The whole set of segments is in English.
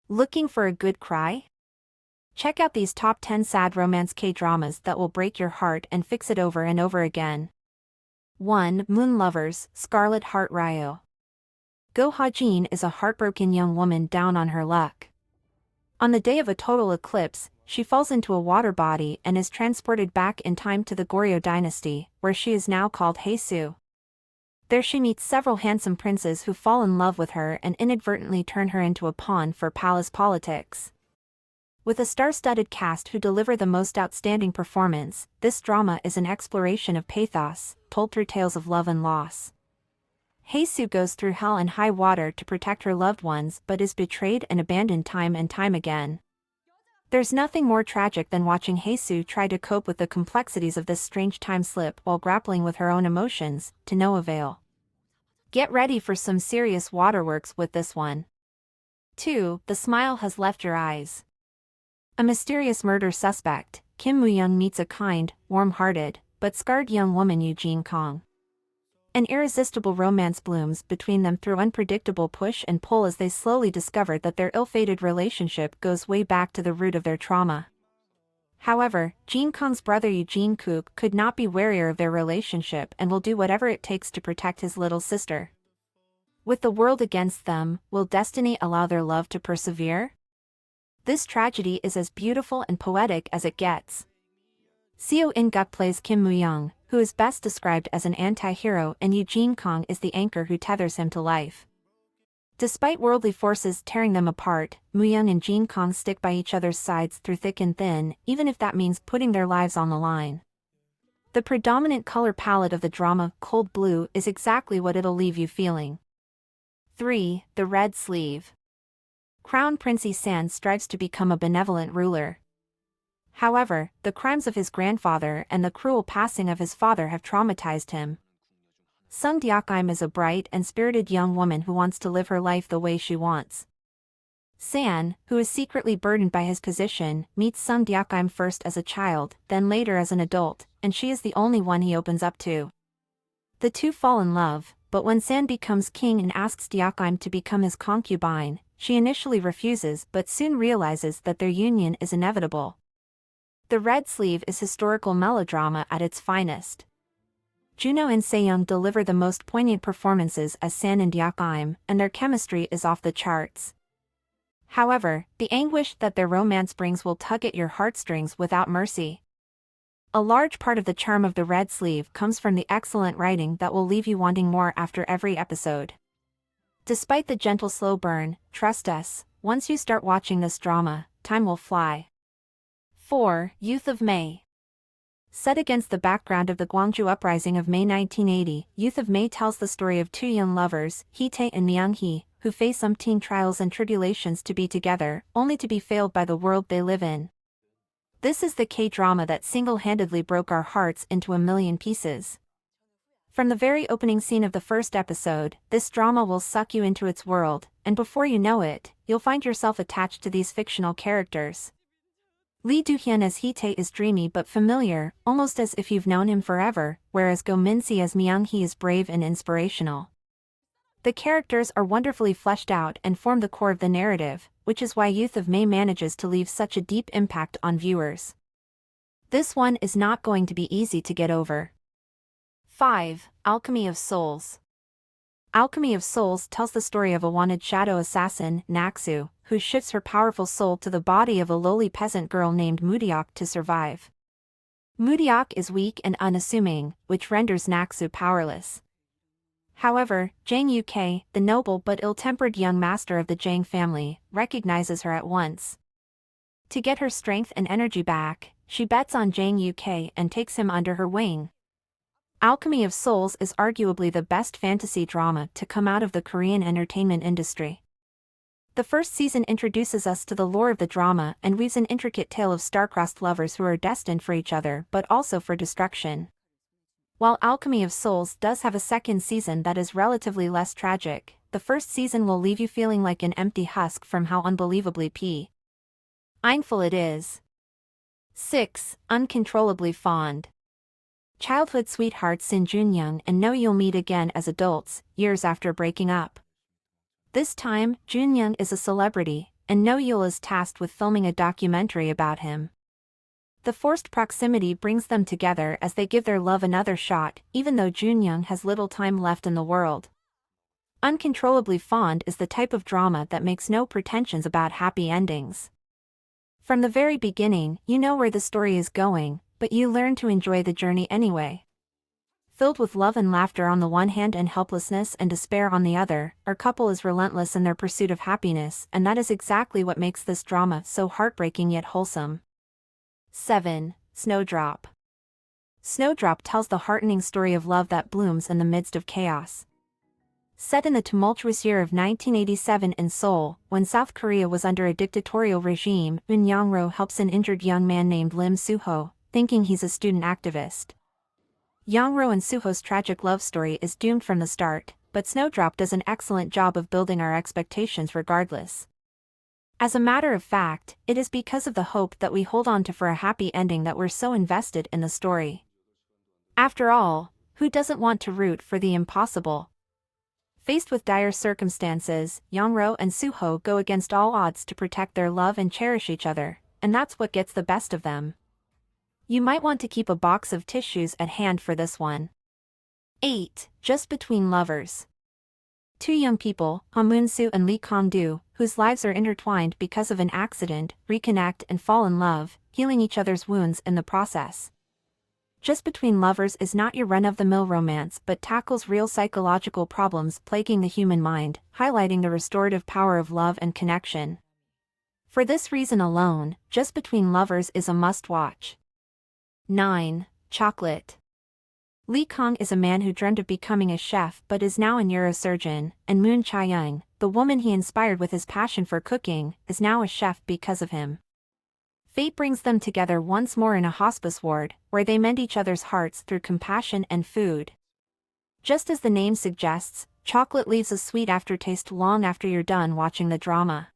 Looking for a good cry? Check out these top 10 sad romance K-dramas that will break your heart and fix it over and over again. 1. Moon Lovers, Scarlet Heart Ryo. Go Ha-jin is a heartbroken young woman down on her luck. On the day of a total eclipse, she falls into a water body and is transported back in time to the Goryeo dynasty, where she is now called Haesu. There she meets several handsome princes who fall in love with her and inadvertently turn her into a pawn for palace politics. With a star-studded cast who deliver the most outstanding performance, this drama is an exploration of pathos, told through tales of love and loss. Haesu goes through hell and high water to protect her loved ones but is betrayed and abandoned time and time again. There's nothing more tragic than watching Haesu try to cope with the complexities of this strange time slip while grappling with her own emotions, to no avail. Get ready for some serious waterworks with this one. 2. The Smile Has Left Your Eyes. A mysterious murder suspect, Kim Moo-young meets a kind, warm-hearted, but scarred young woman Eugene Kong. An irresistible romance blooms between them through unpredictable push and pull as they slowly discover that their ill-fated relationship goes way back to the root of their trauma. However, Jean Kong's brother Eugene Kook could not be warier of their relationship and will do whatever it takes to protect his little sister. With the world against them, will destiny allow their love to persevere? This tragedy is as beautiful and poetic as it gets. Seo In-guk plays Kim Moo-young, who is best described as an anti-hero, and Eugene Kong is the anchor who tethers him to life. Despite worldly forces tearing them apart, Moo-young and Jean Kong stick by each other's sides through thick and thin, even if that means putting their lives on the line. The predominant color palette of the drama, cold blue, is exactly what it'll leave you feeling. 3. The Red Sleeve. Crown Prince Yi-san strives to become a benevolent ruler. However, the crimes of his grandfather and the cruel passing of his father have traumatized him. Sung Deok-im is a bright and spirited young woman who wants to live her life the way she wants. San, who is secretly burdened by his position, meets Sung Deok-im first as a child, then later as an adult, and she is the only one he opens up to. The two fall in love, but when San becomes king and asks Deok-im to become his concubine, she initially refuses but soon realizes that their union is inevitable. The Red Sleeve is historical melodrama at its finest. Juno and Se-young deliver the most poignant performances as San and Deok-im, and their chemistry is off the charts. However, the anguish that their romance brings will tug at your heartstrings without mercy. A large part of the charm of the Red Sleeve comes from the excellent writing that will leave you wanting more after every episode. Despite the gentle slow burn, trust us, once you start watching this drama, time will fly. 4. Youth of May. Set against the background of the Gwangju Uprising of May 1980, Youth of May tells the story of two young lovers, Hee-tae and Myung-hee, who face umpteen trials and tribulations to be together, only to be failed by the world they live in. This is the K-drama that single-handedly broke our hearts into a million pieces. From the very opening scene of the first episode, this drama will suck you into its world, and before you know it, you'll find yourself attached to these fictional characters. Lee Do-hyun as Hee-tae is dreamy but familiar, almost as if you've known him forever, whereas Go Min-si as Myung-hee is brave and inspirational. The characters are wonderfully fleshed out and form the core of the narrative, which is why Youth of May manages to leave such a deep impact on viewers. This one is not going to be easy to get over. 5. Alchemy of Souls. Alchemy of Souls tells the story of a wanted shadow assassin, Naksu, who shifts her powerful soul to the body of a lowly peasant girl named Mudeok to survive. Mudeok is weak and unassuming, which renders Naksu powerless. However, Jang Uk, the noble but ill-tempered young master of the Jang family, recognizes her at once. To get her strength and energy back, she bets on Jang Uk and takes him under her wing. Alchemy of Souls is arguably the best fantasy drama to come out of the Korean entertainment industry. The first season introduces us to the lore of the drama and weaves an intricate tale of star-crossed lovers who are destined for each other but also for destruction. While Alchemy of Souls does have a second season that is relatively less tragic, the first season will leave you feeling like an empty husk from how unbelievably painful it is. 6. Uncontrollably Fond. Childhood sweethearts Sin Junyoung and know you'll meet again as adults, years after breaking up. This time, Junyoung is a celebrity, and No Yul is tasked with filming a documentary about him. The forced proximity brings them together as they give their love another shot, even though Junyoung has little time left in the world. Uncontrollably Fond is the type of drama that makes no pretensions about happy endings. From the very beginning, you know where the story is going, but you learn to enjoy the journey anyway. Filled with love and laughter on the one hand and helplessness and despair on the other, our couple is relentless in their pursuit of happiness, and that is exactly what makes this drama so heartbreaking yet wholesome. 7. Snowdrop. Snowdrop tells the heartening story of love that blooms in the midst of chaos. Set in the tumultuous year of 1987 in Seoul, when South Korea was under a dictatorial regime, Eun Young-ro helps an injured young man named Lim Soo-ho, thinking he's a student activist. Young-ro and Soo-ho's tragic love story is doomed from the start, but Snowdrop does an excellent job of building our expectations regardless. As a matter of fact, it is because of the hope that we hold on to for a happy ending that we're so invested in the story. After all, who doesn't want to root for the impossible? Faced with dire circumstances, Young-ro and Soo-ho go against all odds to protect their love and cherish each other, and that's what gets the best of them. You might want to keep a box of tissues at hand for this one. 8. Just Between Lovers. Two young people, Ha Moon-soo and Lee Kong-do, whose lives are intertwined because of an accident, reconnect and fall in love, healing each other's wounds in the process. Just Between Lovers is not your run-of-the-mill romance but tackles real psychological problems plaguing the human mind, highlighting the restorative power of love and connection. For this reason alone, Just Between Lovers is a must-watch. 9. Chocolate. Lee Kong is a man who dreamed of becoming a chef but is now a neurosurgeon, and Moon Chae-young, the woman he inspired with his passion for cooking, is now a chef because of him. Fate brings them together once more in a hospice ward, where they mend each other's hearts through compassion and food. Just as the name suggests, chocolate leaves a sweet aftertaste long after you're done watching the drama.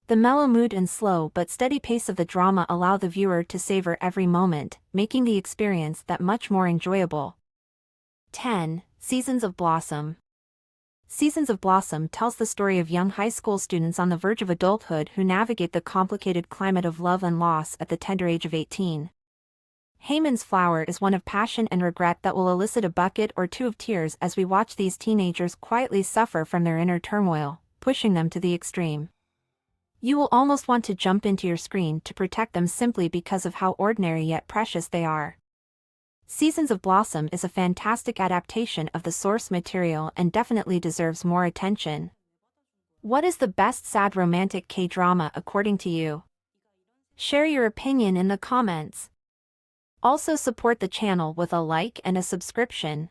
The mellow mood and slow but steady pace of the drama allow the viewer to savor every moment, making the experience that much more enjoyable. 10. Seasons of Blossom. Seasons of Blossom tells the story of young high school students on the verge of adulthood who navigate the complicated climate of love and loss at the tender age of 18. Haemin's flower is one of passion and regret that will elicit a bucket or two of tears as we watch these teenagers quietly suffer from their inner turmoil, pushing them to the extreme. You will almost want to jump into your screen to protect them simply because of how ordinary yet precious they are. Seasons of Blossom is a fantastic adaptation of the source material and definitely deserves more attention. What is the best sad romantic K-drama according to you? Share your opinion in the comments. Also support the channel with a like and a subscription.